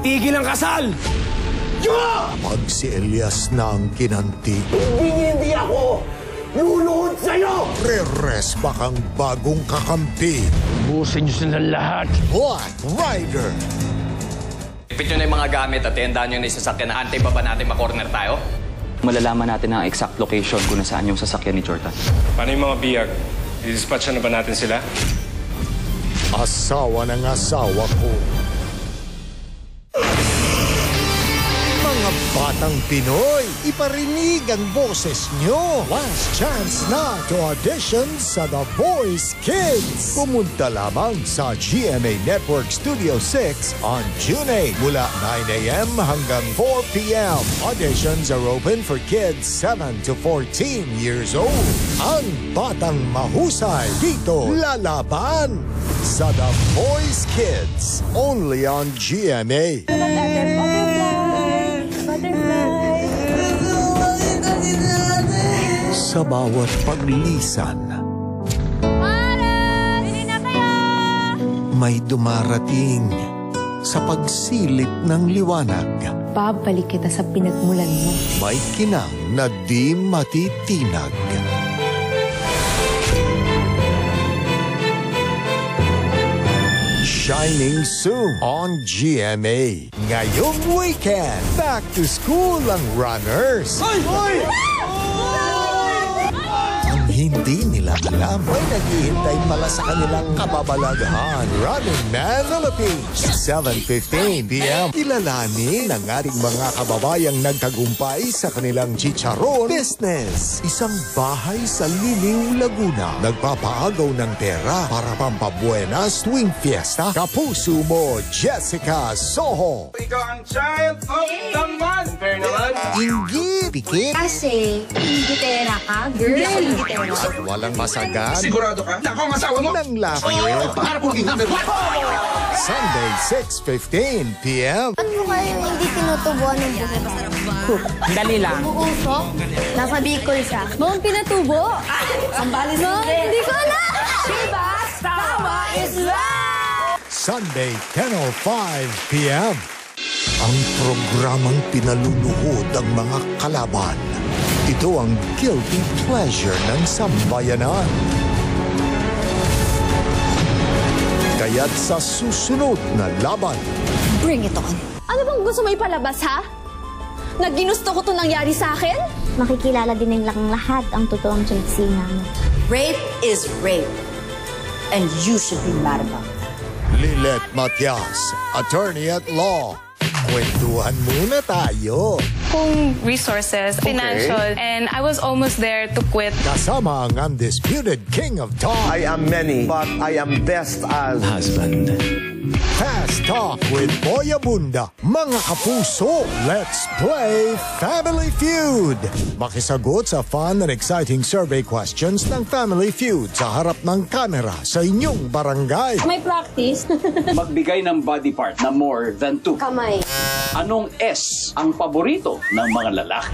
Itigil ang kasal! Pag si Elias na ang kinanti, Hindi ako luluhod sa'yo! Re-res bakang bagong kakampi. Busin niyo sila lahat. Black Rider. Ipit nyo na yung mga gamit at iandaan nyo na yung sasakyan na antay ba natin makorner tayo? Malalaman natin ang exact location kung nasaan yung sasakyan ni Jordan. Paano yung mga biyag? I-dispatch na ba natin sila? Asawa ng asawa ko. Mga batang Pinoy, iparinig ang boses nyo. Last chance na to audition sa The Voice Kids. Pumunta lamang sa GMA Network Studio 6 on June 8 mula 9 a.m. hanggang 4 p.m. Auditions are open for kids 7 to 14 years old. Ang batang mahusay dito lalaban sa The Voice Kids. Only on GMA. Sa bawat paglisan, may dumarating sa pagsilip ng liwanag. Babalik kita sa pinagmulan mo. May kinang na di matitinag. Shining soon on GMA. Ngayong weekend, back to school ang runners. Ang hindi nila alam, may naghihintay pala sa kanilang kababalaghan. Running Man Philippines, 7:15 p.m. Kilalanin ang ating mga kababayang nagtagumpay sa kanilang chicharon business. Isang bahay sa Liliw, Laguna. Nagpapaagaw ng pera para pampabuenas tuwing fiesta. Kapuso mo, Jessica Soho. Ikaw ang child of the month! Fair naman! Inggi, pikit, Kasi, gitera ka, girl. Hindi ako gitera. at walang masagan. Sigurado ka? Ako ang asawa mo! Ng Lafayette. Sunday, 6:15 p.m. Ano kayo hindi tinutubuan ng buhok? Dali lang. Umuusok? Nasa Bicol siya. Mom, pinatubo. Sambalis Mom, hindi ko alam. Diba? Tama is love! Sunday, 10:05 p.m. Ang programang pinaluluhod ang mga kalaban. Ito ang guilty pleasure ng sambayanan. Kaya't sa susunod na laban, Bring it on. Ano bang gusto mo ipalabas, ha? Na ginusto ko to nangyari sa akin? Makikilala din nilang lahat ang totoong Chelsea mo. Rape is rape. And you should be mad about that. Lilet Matias, attorney at law. Kwentuhan muna tayo. Kung resources, financial, and I was almost there to quit. Kasama ang undisputed king of talk. I am many, but I am best as Husband. Fast Talk with Boy Abunda. Mga kapuso, let's play Family Feud. Makisagot sa fun and exciting survey questions ng Family Feud sa harap ng kamera sa inyong barangay. May practice. Magbigay ng body part na more than 2. Kamay. Anong S ang paborito ng mga lalaki?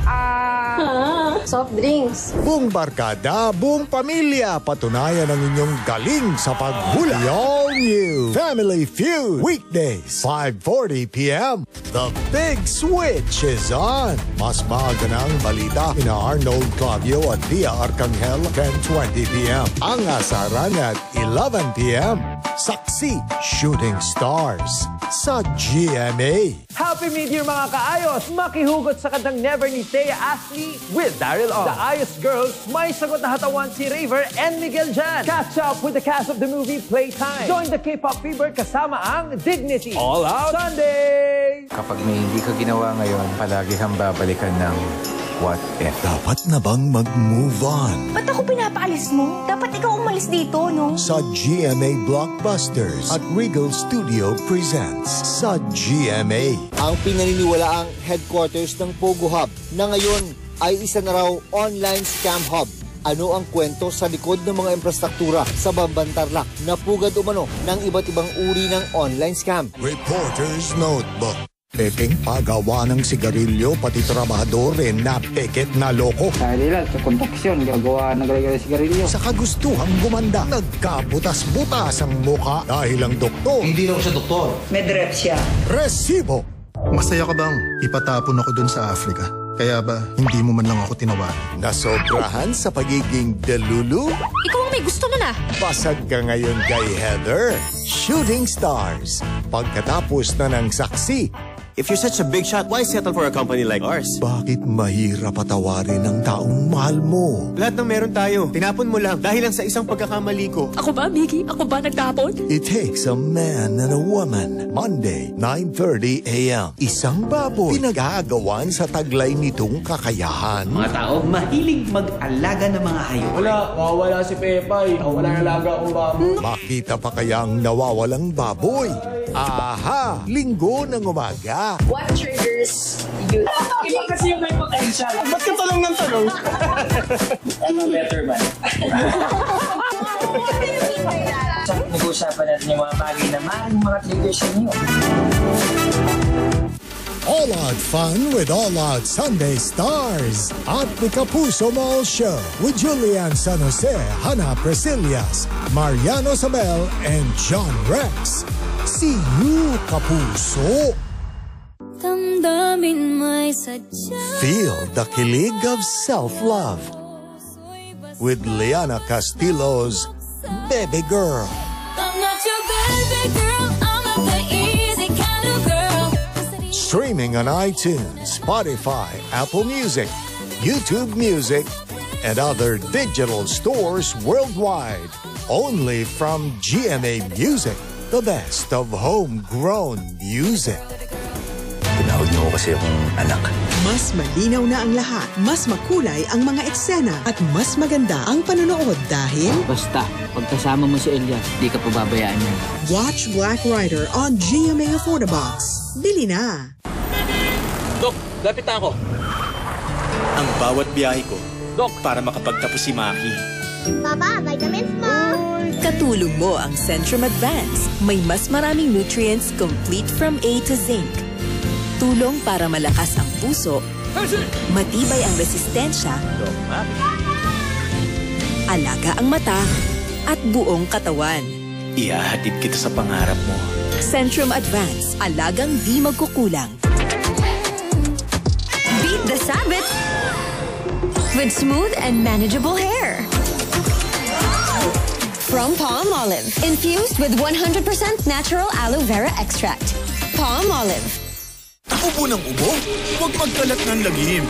Soft drinks. Buong barkada, buong pamilya, patunayan ang inyong galing sa paghula. The all new Family Feud. Weekdays, 5:40 p.m. The Big Switch is on. Mas maaga na ang balita ina Arnold Clavio at Via Arcangel, 10:20 p.m. Ang asaran at 11 p.m. Saksi, Shooting Stars sa GMA. Happy Mid-Year mga kaayos! Makihugot sa kantang Never ni Thea Ashley with Daryl O. The Ayos Girls, may sagot na hatawan si Raver and Miguel Jan. Catch up with the cast of the movie Playtime. Join the K-pop fever kasama ang Dignity. All Out Sunday! Kapag may hindi ka ginawa ngayon, palagi kang babalikan ng what if. Dapat na bang mag-move on? Ba't ako pinapaalis mo? Dapat ikaw umalis dito, no? Sa GMA Blockbusters at Regal Studio presents sa GMA. Ang pinaniniwalaang headquarters ng Pogo Hub na ngayon ay isa na raw online scam hub. Ano ang kwento sa likod ng mga infrastruktura sa Bambantarlac na pugad umano ng iba't ibang uri ng online scam? Reporter's Notebook. Pepeng pagawa ng sigarilyo pati trabahador rin na peket na loko. Dahil lang sa kontraksyon, gagawa ng sigarilyo. Sa kagustuhang gumanda, nagkabutas-butas ang muka dahil ang doktor. Hindi lang siya doktor. Medrep siya. Resibo. Masaya ka bang ipatapon ako dun sa Africa? Kaya ba hindi mo man lang ako tinawagan? Nasobrahan sa pagiging delulu? Ikaw ang may gusto mo na. Basag ka ngayon kay Heather. Shooting Stars. Pagkatapos na ng saksi. If you're such a big shot, why settle for a company like ours? Bakit mahirap patawarin ang taong mahal mo? Lahat ng meron tayo, tinapon mo lang dahil lang sa isang pagkakamali ko. Ako ba, Mickey? Ako ba nagtapon? It takes a man and a woman. Monday, 9:30 a.m. Isang baboy pinag-aagawan sa taglay nitong kakayahan. Mga tao mahilig mag-alaga ng mga hayop. Wala si Pepay. Wala nang alaga akong baboy. Makita pa kaya ang nawawalang baboy? Aha! Linggo ng umaga. What triggers you? Iba kasi yung may potential. Ba't ka talong ng talong? I'm a better man. Nag-uusapan natin yung mga bagay na maaaring mga triggers ninyo. All Out Fun with All Out Sunday Stars at the Kapuso Mall Show with Julian San Jose, Hannah Presillas, Mariano Sabel, and John Rex. See you, Kapuso! Feel the kilig of self-love with Liana Castillo's Baby Girl. I'm not your baby girl, I'm not the easy kind of girl. Streaming on iTunes, Spotify, Apple Music, YouTube Music, and other digital stores worldwide. Only from GMA Music, the best of homegrown music. Tinawag niyo ko kasi akong anak. Mas malinaw na ang lahat, mas makulay ang mga eksena, at mas maganda ang panonood dahil... Basta, pagkasama mo si Elia, di ka pababayaan niya. Watch Black Rider on GMA Affordabox. Bili na! Dok, lapit na ako. Ang bawat biyahe ko, Dok, para makapagtapos si Maki. Papa, vitamins mo! Katulong mo ang Centrum Advance. May mas maraming nutrients complete from A to Zinc. Tulong para malakas ang puso, matibay ang resistensya, alaga ang mata, at buong katawan. Ihahatid kita sa pangarap mo. Centrum Advance, alagang di magkukulang. Beat the Sabbath with smooth and manageable hair. From Palmolive, infused with 100% natural aloe vera extract. Palmolive. Ubo ng ubo? Huwag magkalat ng lagim.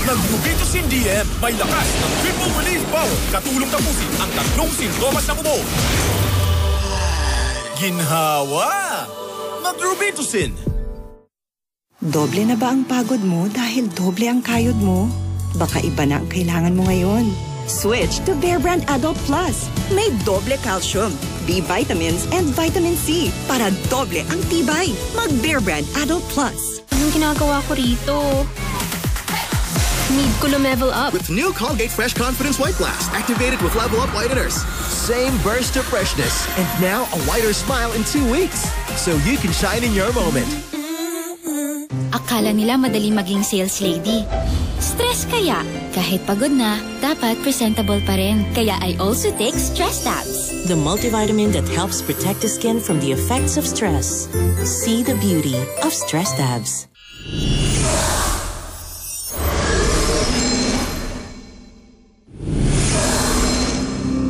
Mag-Rubitusin DM, may lakas ng triple relief power. Katulong tapusin ang tatlong sintomas ng ubo. Ginhawa! Mag-Rubitusin! Doble na ba ang pagod mo dahil doble ang kayod mo? Baka iba na ang kailangan mo ngayon. Switch to Bear Brand Adult Plus. May doble calcium, B vitamins, and vitamin C para doble ang tibay. Mag-Bear Brand Adult Plus. Anong ginagawa ko rito? Need ko level up. With new Colgate Fresh Confidence White Blast, activated with Level Up Whiteners. Same burst of freshness, and now a whiter smile in 2 weeks. So you can shine in your moment. Akala nila madali maging sales lady. Stress kaya? Kahit pagod na, dapat presentable pa rin. Kaya I also take Stress Tabs. The multivitamin that helps protect the skin from the effects of stress. See the beauty of Stress Tabs.